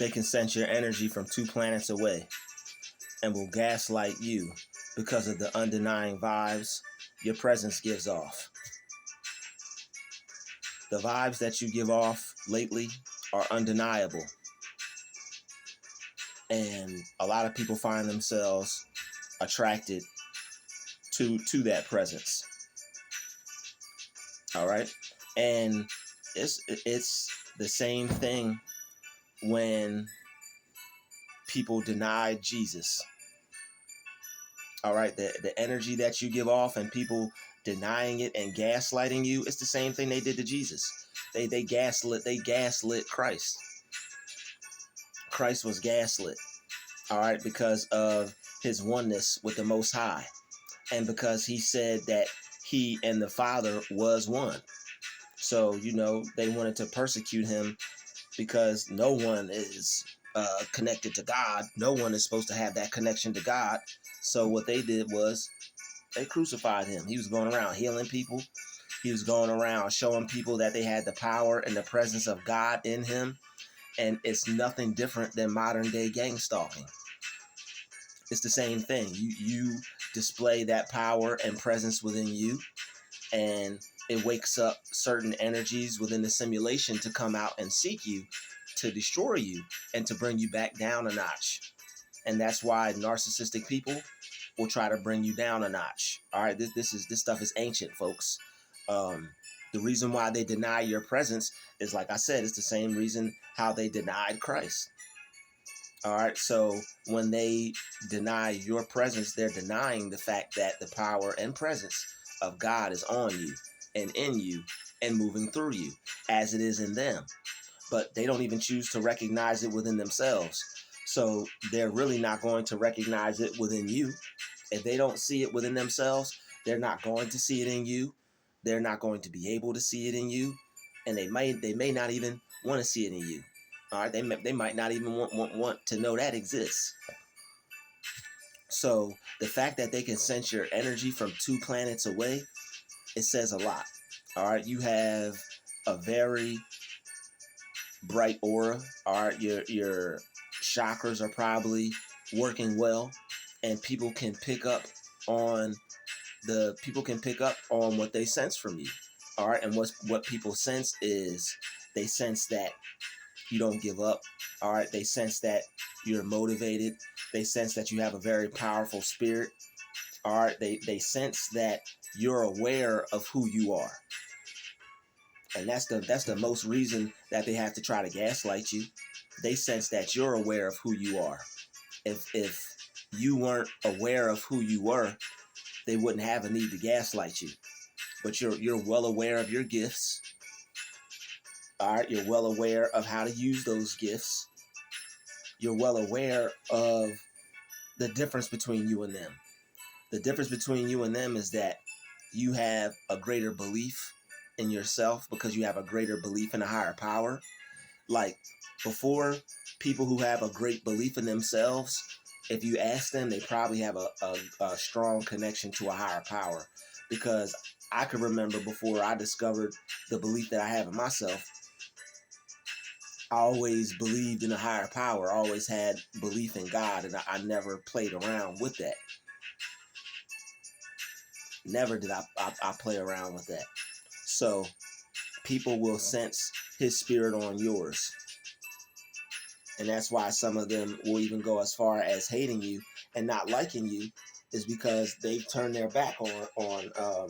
They can sense your energy from 2 planets away and will gaslight you because of the undenying vibes your presence gives off. The vibes that you give off lately are undeniable. And a lot of people find themselves attracted to that presence. All right? And it's the same thing when people deny Jesus. All right, the energy that you give off and people denying it and gaslighting you, it's the same thing they did to Jesus. They gaslit Christ. Christ was gaslit, all right, because of his oneness with the Most High, and because he said that he and the Father was one. So, they wanted to persecute him because no one is connected to God. No one is supposed to have that connection to God. So what they did was they crucified him. He was going around healing people. He was going around showing people that they had the power and the presence of God in him. And it's nothing different than modern day gang stalking. It's the same thing. You display that power and presence within you, and it wakes up certain energies within the simulation to come out and seek you, to destroy you, and to bring you back down a notch. And that's why narcissistic people will try to bring you down a notch. All right, this stuff is ancient, folks. The reason why they deny your presence is, like I said, it's the same reason how they denied Christ. All right, so when they deny your presence, they're denying the fact that the power and presence of God is on you and in you and moving through you as it is in them. But they don't even choose to recognize it within themselves. So they're really not going to recognize it within you. If they don't see it within themselves, they're not going to see it in you. They're not going to be able to see it in you. And they may not even want to see it in you. All right, they might not even want to know that exists. So the fact that they can sense your energy from 2 planets away, it says a lot. All right, you have a very bright aura. All right, your chakras are probably working well, and people can pick up on what they sense from you. All right, and what people sense is they sense that you don't give up. All right, they sense that you're motivated. They sense that you have a very powerful spirit. All right, they sense that you're aware of who you are. And that's the most reason that they have to try to gaslight you. They sense that you're aware of who you are. If you weren't aware of who you were, they wouldn't have a need to gaslight you. But you're well aware of your gifts. All right, you're well aware of how to use those gifts. You're well aware of the difference between you and them. The difference between you and them is that you have a greater belief in yourself because you have a greater belief in a higher power. Like before, people who have a great belief in themselves, if you ask them, they probably have a strong connection to a higher power. Because I can remember before I discovered the belief that I have in myself, I always believed in a higher power. I always had belief in God, and I never played around with that. Never did I play around with that. So people will sense his spirit on yours. And that's why some of them will even go as far as hating you and not liking you, is because they've turned their back on God.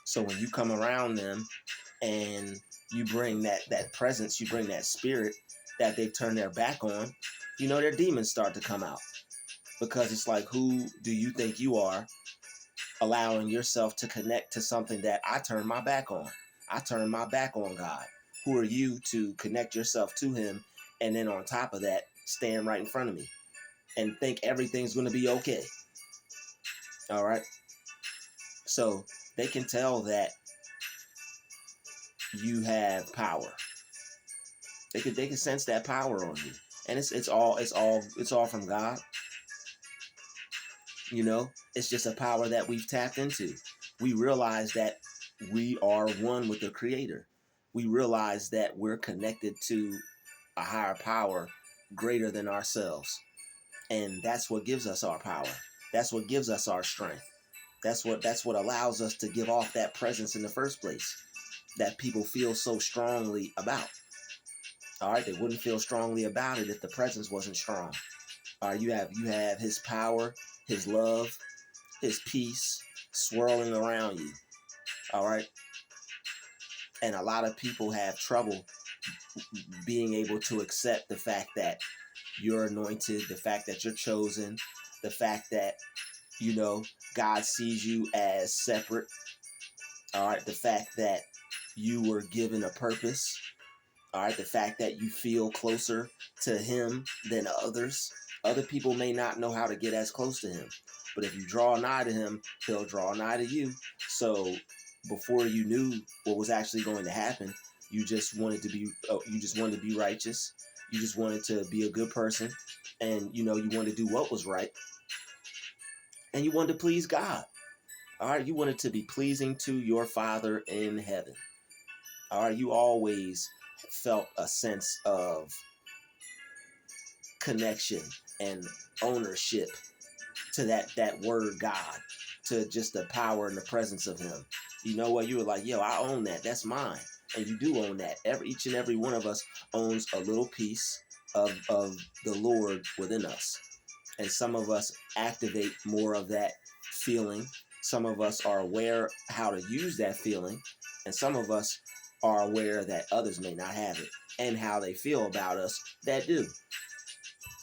So when you come around them and you bring that presence, you bring that spirit that they've turned their back on, their demons start to come out. Because it's like, who do you think you are, allowing yourself to connect to something that I turned my back on? I turned my back on God. Who are you to connect yourself to him, and then on top of that, stand right in front of me and think everything's going to be okay? All right. So they can tell that you have power. They can sense that power on you, and it's all from God. It's just a power that we've tapped into. We realize that we are one with the Creator. we realize that we're connected to a higher power greater than ourselves. And that's what gives us our power. That's what gives us our strength. That's what allows us to give off that presence in the first place that people feel so strongly about. All right, they wouldn't feel strongly about it if the presence wasn't strong. All right, you have his power, his love, his peace swirling around you. All right, and a lot of people have trouble being able to accept the fact that you're anointed, the fact that you're chosen, the fact that God sees you as separate. All right, the fact that you were given a purpose. All right, the fact that you feel closer to him than others. Other people may not know how to get as close to him, but if you draw nigh to him, he'll draw nigh to you. So before you knew what was actually going to happen, you just wanted to be righteous. You just wanted to be a good person, and you wanted to do what was right, and you wanted to please God. All right, you wanted to be pleasing to your Father in heaven. All right, you always felt a sense of connection and ownership to that word God, to just the power and the presence of him. You know what? You were like, yo, I own that. That's mine. And you do own that. Each and every one of us owns a little piece of the Lord within us. And some of us activate more of that feeling. Some of us are aware how to use that feeling. And some of us are aware that others may not have it and how they feel about us that do.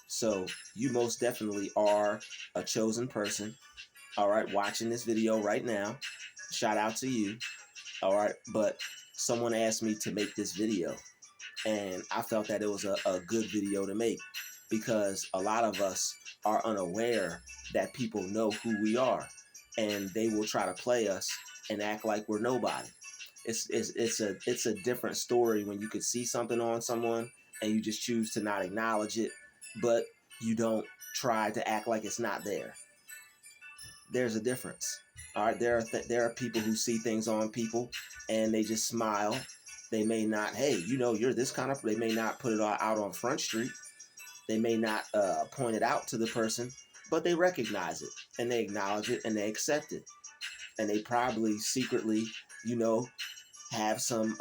So you most definitely are a chosen person. All right, watching this video right now. Shout out to you. All right, but someone asked me to make this video, and I felt that it was a good video to make because a lot of us are unaware that people know who we are, and they will try to play us and act like we're nobody. It's a different story when you could see something on someone and you just choose to not acknowledge it, but you don't try to act like it's not there. There's a difference. All right, there are people who see things on people and they just smile. They may not, hey, you're this kind of. They may not put it out on Front Street. They may not point it out to the person, but they recognize it and they acknowledge it and they accept it. And they probably secretly, have some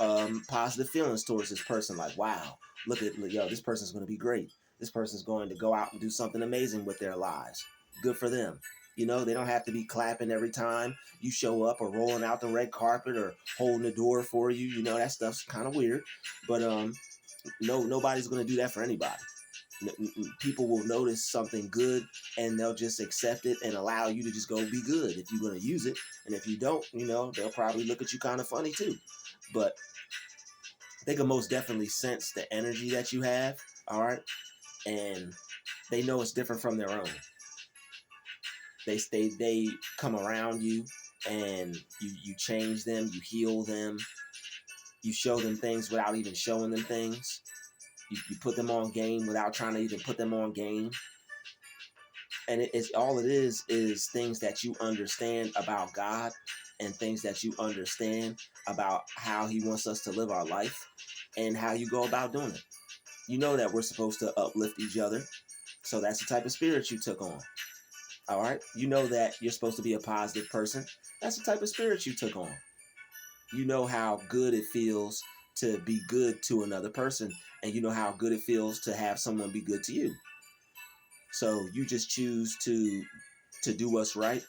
positive feelings towards this person. Like, wow, this person's going to be great. This person's going to go out and do something amazing with their lives. Good for them. They don't have to be clapping every time you show up or rolling out the red carpet or holding the door for you. That stuff's kind of weird. But nobody's going to do that for anybody. People will notice something good and they'll just accept it and allow you to just go be good if you're going to use it. And if you don't, they'll probably look at you kind of funny too. But they can most definitely sense the energy that you have. All right. And they know it's different from their own. They come around you and you change them, you heal them, you show them things without even showing them things. You put them on game without trying to even put them on game. And it's all it is things that you understand about God and things that you understand about how he wants us to live our life and how you go about doing it. You know that we're supposed to uplift each other. So that's the type of spirit you took on. All right. You know that you're supposed to be a positive person. That's the type of spirit you took on. You know how good it feels to be good to another person. And you know how good it feels to have someone be good to you. So you just choose to do what's right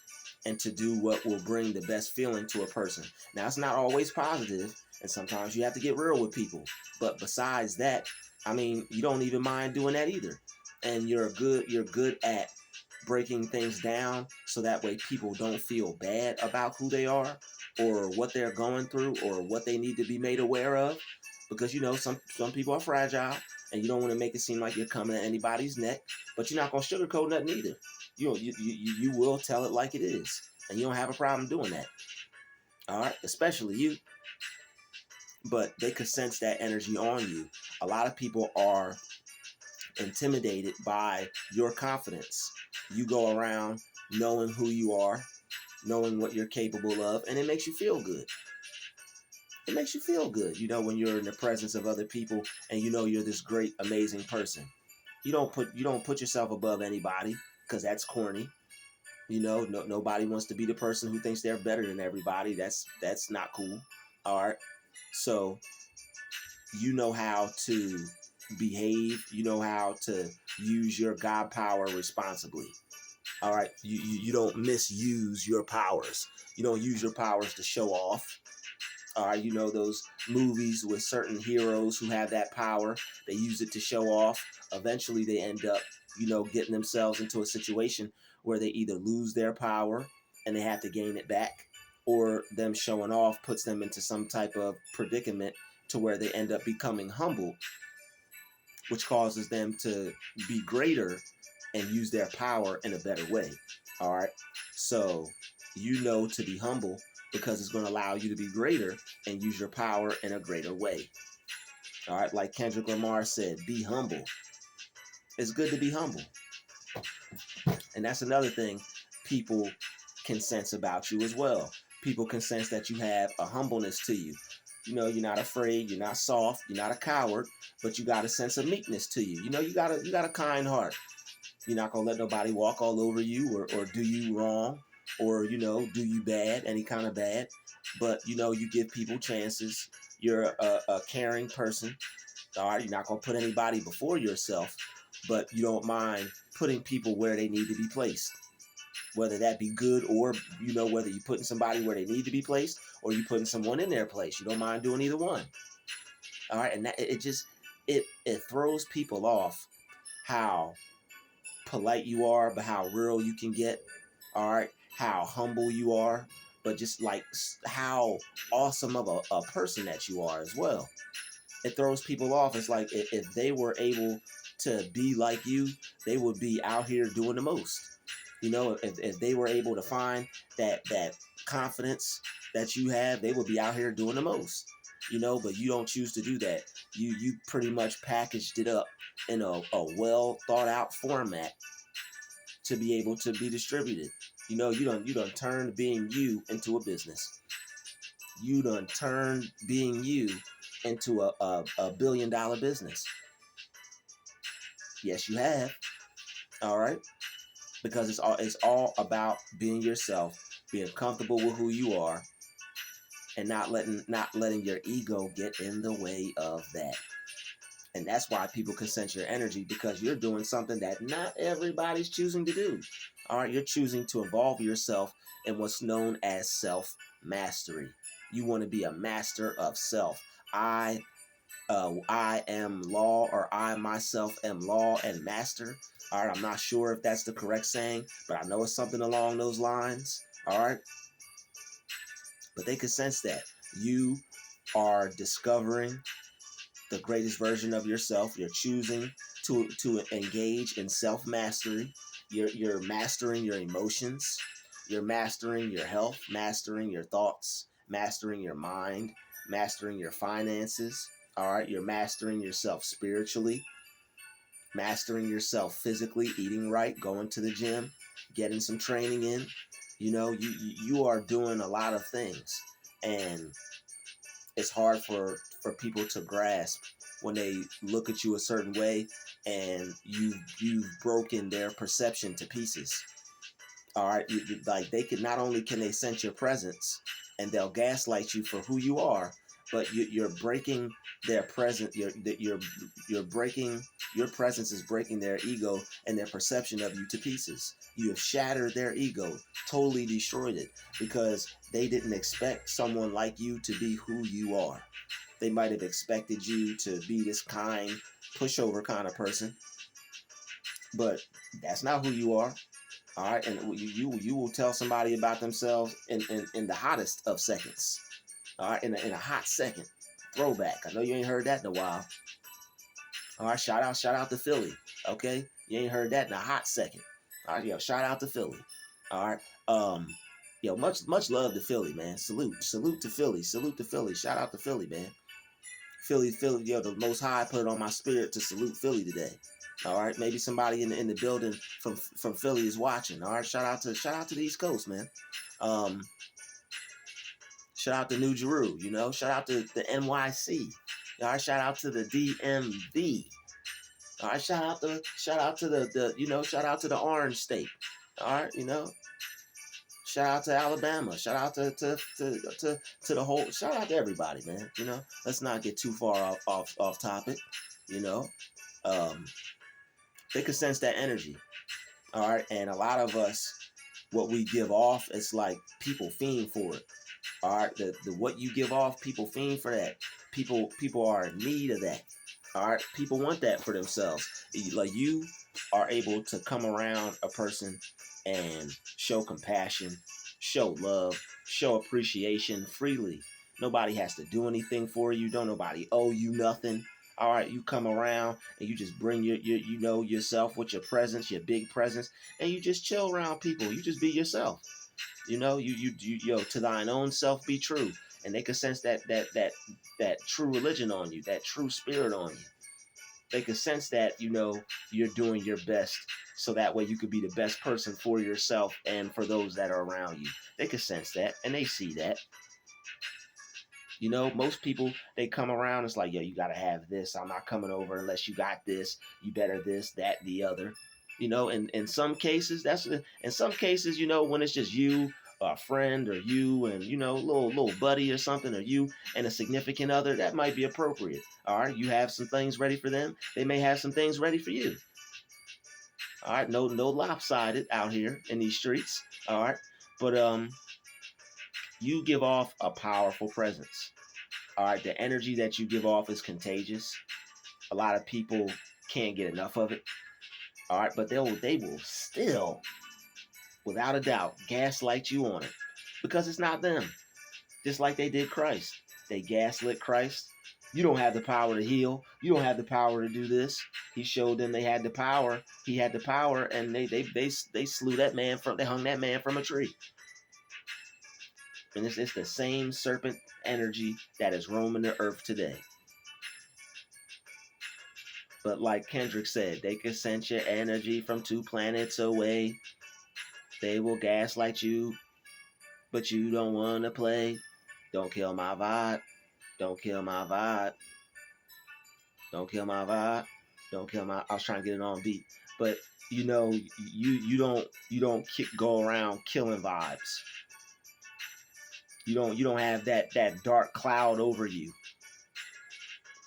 and to do what will bring the best feeling to a person. Now, it's not always positive, and sometimes you have to get real with people. But besides that, you don't even mind doing that either. And you're good at breaking things down so that way people don't feel bad about who they are or what they're going through or what they need to be made aware of. Because some people are fragile and you don't want to make it seem like you're coming at anybody's neck, but you're not going to sugarcoat nothing either. You will tell it like it is, and you don't have a problem doing that. All right, especially you. But they could sense that energy on you. A lot of people are intimidated by your confidence. You go around knowing who you are, knowing what you're capable of, and it makes you feel good. It makes you feel good, when you're in the presence of other people and you're this great, amazing person. You don't put yourself above anybody because that's corny. Nobody wants to be the person who thinks they're better than everybody. That's not cool. All right. So you know how to behave. You know how to use your God power responsibly. All right. You don't misuse your powers. You don't use your powers to show off. All right. Those movies with certain heroes who have that power, they use it to show off. Eventually they end up, getting themselves into a situation where they either lose their power and they have to gain it back, or them showing off puts them into some type of predicament to where they end up becoming humble, which causes them to be greater and use their power in a better way. All right. So, to be humble because it's going to allow you to be greater and use your power in a greater way. All right. Like Kendrick Lamar said, be humble. It's good to be humble. And that's another thing people can sense about you as well. People can sense that you have a humbleness to you. You're not afraid, you're not soft, you're not a coward, but you got a sense of meekness to you. You got a kind heart. You're not gonna let nobody walk all over you or do you wrong or do you bad, any kind of bad. But you give people chances. You're a caring person. All right, you're not gonna put anybody before yourself, but you don't mind putting people where they need to be placed. Whether that be good or, whether you're putting somebody where they need to be placed or you putting someone in their place. You don't mind doing either one. All right. And that, it throws people off how polite you are, but how real you can get. All right. How humble you are, but just like how awesome of a person that you are as well. It throws people off. It's like if they were able to be like you, they would be out here doing the most. If they were able to find that confidence that you have, they would be out here doing the most. But you don't choose to do that. You pretty much packaged it up in a well thought out format to be able to be distributed. You done turned being you into a business. You done turned being you into a $1 billion business. Yes, you have. All right. Because it's all about being yourself, being comfortable with who you are, and not letting your ego get in the way of that. And that's why people can sense your energy, because you're doing something that not everybody's choosing to do. All right, you're choosing to involve yourself in what's known as self-mastery. You want to be a master of self. I am law, or I myself am law and master. All right, I'm not sure if that's the correct saying, but I know it's something along those lines. All right. But they can sense that you are discovering the greatest version of yourself. You're choosing to engage in self-mastery. You're mastering your emotions. You're mastering your health, mastering your thoughts, mastering your mind, mastering your finances. All right, you're mastering yourself spiritually, mastering yourself physically, eating right, going to the gym, getting some training in. You are doing a lot of things, and it's hard for people to grasp when they look at you a certain way and you've broken their perception to pieces. All right, like not only can they sense your presence and they'll gaslight you for who you are, but you're breaking their presence. You're breaking your presence is breaking their ego and their perception of you to pieces. You have shattered their ego, totally destroyed it, because they didn't expect someone like you to be who you are. They might have expected you to be this kind, pushover kind of person, but that's not who you are. All right, and you will tell somebody about themselves in the hottest of seconds. All right, in a hot second. Throwback. I know you ain't heard that in a while. All right, shout out to Philly. Okay, you ain't heard that in a hot second. All right, shout out to Philly. All right, much love to Philly, man. Salute to Philly. Salute to Philly. Shout out to Philly, man. Philly. The Most High put it on my spirit to salute Philly today. All right, maybe somebody in the building from Philly is watching. All right, shout out to the East Coast, man. Shout Shout out to New Druuill, you know. Shout out to the NYC. All right, shout out to the DMV. All right, shout out to the shout out to the Orange State. All right, you know. Shout out to Alabama. Shout out to the whole. Shout out to everybody, man. You know, let's not get too far off topic. You know, um, they can sense that energy. All right, and a lot of us, what we give off, it's like people fiend for it. All right, the what you give off, people fiend for that. People are in need of that. All right, people want that for themselves. Like you are able to come around a person and show compassion, show love, show appreciation freely. Nobody has to do anything for you. Don't nobody owe you nothing. All right, you come around and you just bring your yourself with your presence, your big presence, and you just chill around people. You just be yourself. You know, yo, to thine own self be true, and they can sense that true religion on you, that true spirit on you. They can sense that you're doing your best, so that way you could be the best person for yourself and for those that are around you. They can sense that, and they see that. You know, most people, they come around, it's like, yo, you got to have this. I'm not coming over unless you got this. You better this, that, the other. You know, and in some cases, when it's just you, a friend, or you and, little buddy or something, or you and a significant other, that might be appropriate. All right, you have some things ready for them. They may have some things ready for you. All right, no lopsided out here in these streets. All right, but you give off a powerful presence. All right, the energy that you give off is contagious. A lot of people can't get enough of it. All right, but they will still, without a doubt, gaslight you on it because it's not them. Just like they did Christ, they gaslit Christ. You don't have the power to heal. You don't have the power to do this. He showed them they had the power. He had the power, and they slew that man they hung that man from a tree. And it's the same serpent energy that is roaming the earth today. But like Kendrick said, they can sense your energy from 2 planets away. They will gaslight you, but you don't want to play. Don't kill my vibe. Don't kill my vibe. Don't kill my vibe. Don't kill my. I was trying to get it on beat, but you don't go around killing vibes. You don't have that dark cloud over you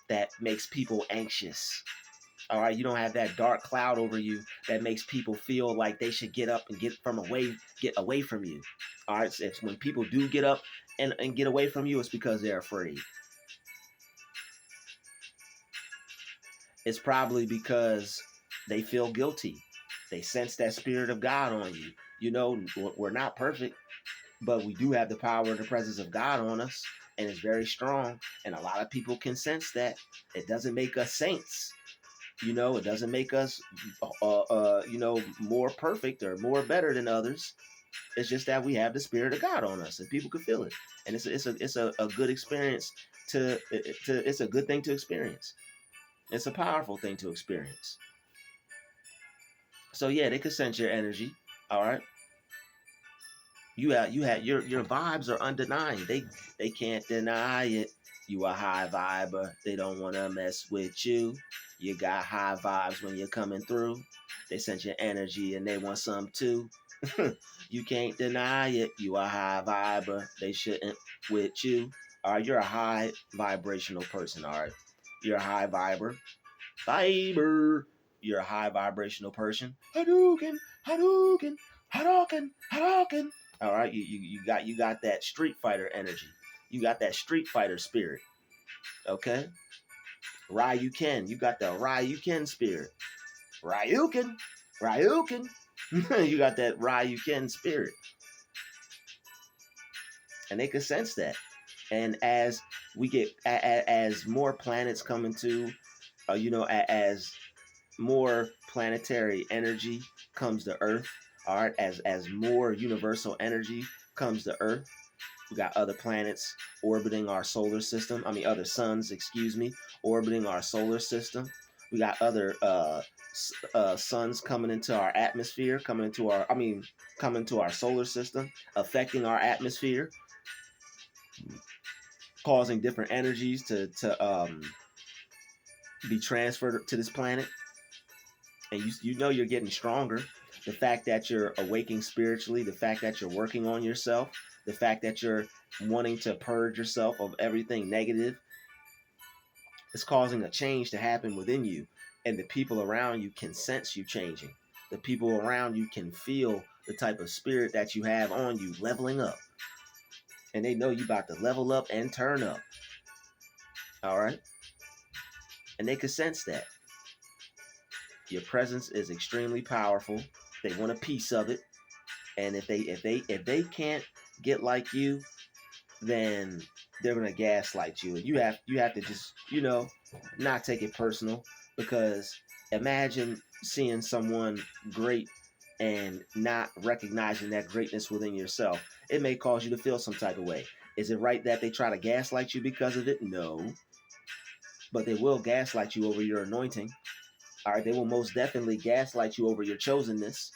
that makes people anxious. All right, you don't have that dark cloud over you that makes people feel like they should get up and get away from you. All right, so when people do get up and get away from you, it's because they're afraid. It's probably because they feel guilty. They sense that spirit of God on you. You know, we're not perfect, but we do have the power and the presence of God on us, and it's very strong. And a lot of people can sense that. It doesn't make us saints. You know, it doesn't make us, more perfect or more better than others. It's just that we have the spirit of God on us, and people can feel it, and it's a good experience it's a good thing to experience. It's a powerful thing to experience. So yeah, they could sense your energy. All right, you had your vibes are undenying. They can't deny it. You a high viber. They don't want to mess with you. You got high vibes when you're coming through. They sense your energy and they want some too. You can't deny it. You a high viber. They shouldn't with you. All right, you're a high vibrational person. All right, you're a high viber. You're a high vibrational person. Hadouken, Hadouken, Hadouken, Hadouken. All right, you got that Street Fighter energy. You got that Street Fighter spirit. Okay, Ryuken, you got the Ryuken spirit. Ryuken. You got that Ryuken spirit, and they can sense that. And as we get, as more planets come into, as more planetary energy comes to Earth. All right, as more universal energy comes to Earth, we got other planets orbiting our solar system. I mean, other suns, excuse me, orbiting our solar system. We got other suns coming into our atmosphere, coming to our solar system, affecting our atmosphere. causing different energies to be transferred to this planet, and you know you're getting stronger. The fact that you're awaking spiritually, the fact that you're working on yourself, the fact that you're wanting to purge yourself of everything negative, is causing a change to happen within you, and the people around you can sense you changing. The people around you can feel the type of spirit that you have on you leveling up, and they know you about to level up and turn up. All right, and they can sense that your presence is extremely powerful. They want a piece of it, and if they can't get like you, then they're gonna gaslight you. And you have to just not take it personal, because imagine seeing someone great and not recognizing that greatness within yourself. It may cause you to feel some type of way. Is it right that they try to gaslight you because of it? No, but they will gaslight you over your anointing. All right, they will most definitely gaslight you over your chosenness.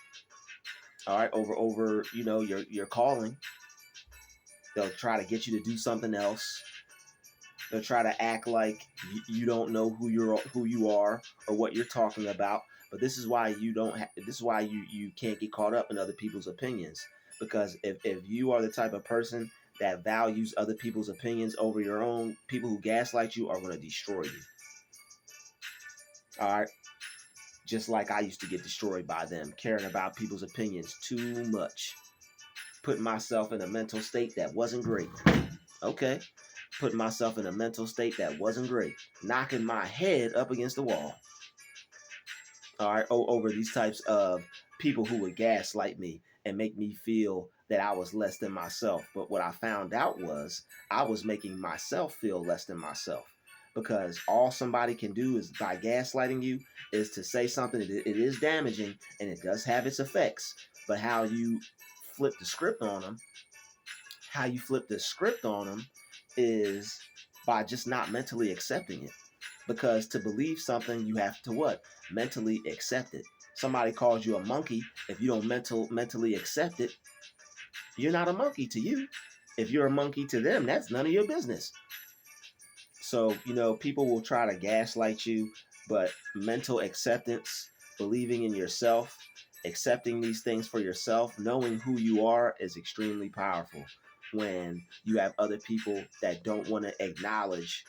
All right, over your calling. They'll try to get you to do something else. They'll try to act like you don't know who you are or what you're talking about. But this is why this is why you can't get caught up in other people's opinions. Because if you are the type of person that values other people's opinions over your own, people who gaslight you are going to destroy you. All right. Just like I used to get destroyed by them, caring about people's opinions too much, putting myself in a mental state that wasn't great. Okay. Putting myself in a mental state that wasn't great, knocking my head up against the wall. All right, over these types of people who would gaslight me and make me feel that I was less than myself. But what I found out was I was making myself feel less than myself, because all somebody can do is, by gaslighting you, is to say something. It is damaging and it does have its effects, but how you flip the script on them, is by just not mentally accepting it. Because to believe something, you have to what? Mentally accept it. Somebody calls you a monkey. If you don't mentally accept it, you're not a monkey to you. If you're a monkey to them, that's none of your business. So, people will try to gaslight you, but mental acceptance, believing in yourself, accepting these things for yourself, knowing who you are is extremely powerful when you have other people that don't want to acknowledge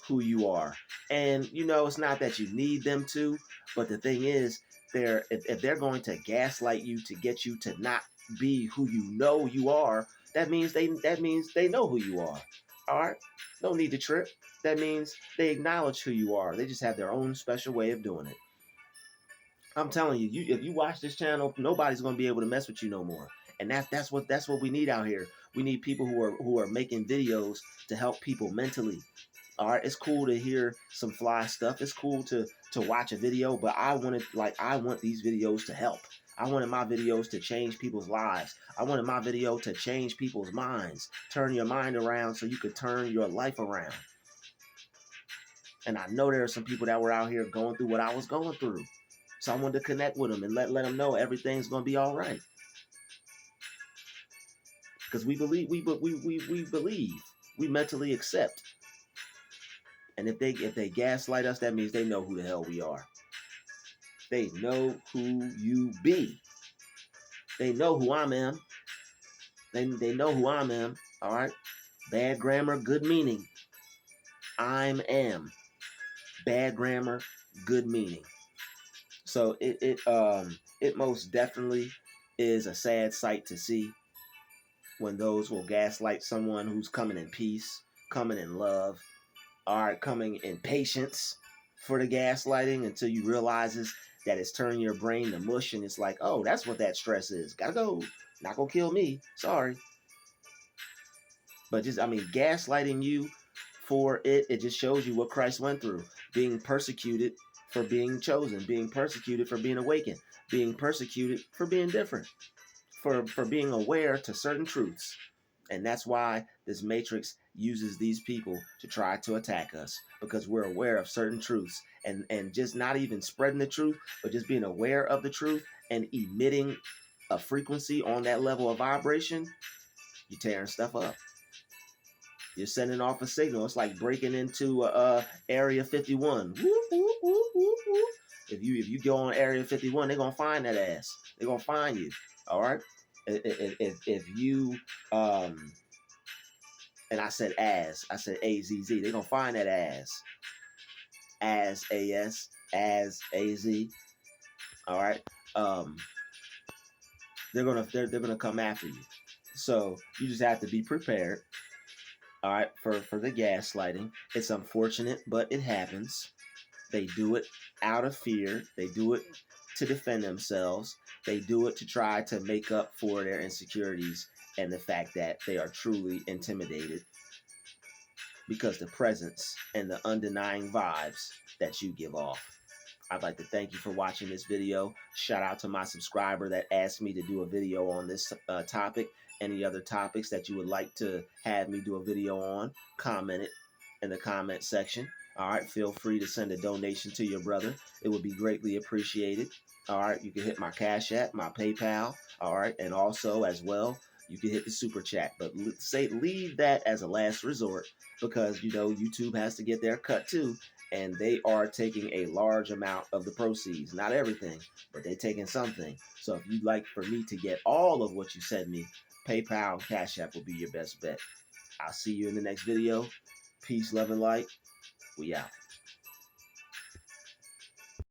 who you are. And it's not that you need them to, but the thing is, if they're going to gaslight you to get you to not be who you are, that means they know who you are. All right, no need to trip. That means they acknowledge who you are. They just have their own special way of doing it. I'm telling you, if you watch this channel, nobody's going to be able to mess with you no more. And that's what we need out here. We need people who are making videos to help people mentally. All right, it's cool to hear some fly stuff. It's cool to watch a video, but I want these videos to help. I wanted my videos to change people's lives. I wanted my video to change people's minds. Turn your mind around so you could turn your life around. And I know there are some people that were out here going through what I was going through. So I wanted to connect with them and let them know everything's going to be all right. Because we believe, we mentally accept. And if they gaslight us, that means they know who the hell we are. They know who you be. They know who I am. They know who I am. All right. Bad grammar, good meaning. Am. Bad grammar, good meaning. So it most definitely is a sad sight to see when those will gaslight someone who's coming in peace, coming in love, are coming in patience for the gaslighting, until you realizes that it's turning your brain to mush, and it's like, oh, that's what that stress is. Gotta go. Not gonna kill me. Sorry. But gaslighting you for it just shows you what Christ went through. Being persecuted for being chosen, being persecuted for being awakened, being persecuted for being different, for being aware to certain truths. And that's why this matrix uses these people to try to attack us, because we're aware of certain truths, and just not even spreading the truth, but just being aware of the truth and emitting a frequency on that level of vibration, you're tearing stuff up. You're sending off a signal. It's like breaking into Area 51. Whoop, whoop, whoop, whoop, whoop. If you go on Area 51, they're gonna find that ass. They're gonna find you. All right. If you and I said AZZ, they're gonna find that ass. AS, as AZ. All right. Um, they're gonna come after you. So you just have to be prepared. All right, for the gaslighting. It's unfortunate, but it happens. They do it out of fear. They do it to defend themselves. They do it to try to make up for their insecurities and the fact that they are truly intimidated because the presence and the undenying vibes that you give off. I'd like to thank you for watching this video. Shout out to my subscriber that asked me to do a video on this topic. Any other topics that you would like to have me do a video on, comment it in the comment section. All right, feel free to send a donation to your brother. It would be greatly appreciated. All right, you can hit my Cash App, my PayPal. All right, and also as well, you can hit the super chat. But leave that as a last resort because you know YouTube has to get their cut too. And they are taking a large amount of the proceeds. Not everything, but they're taking something. So if you'd like for me to get all of what you send me, PayPal and Cash App will be your best bet. I'll see you in the next video. Peace, love, and light. We out.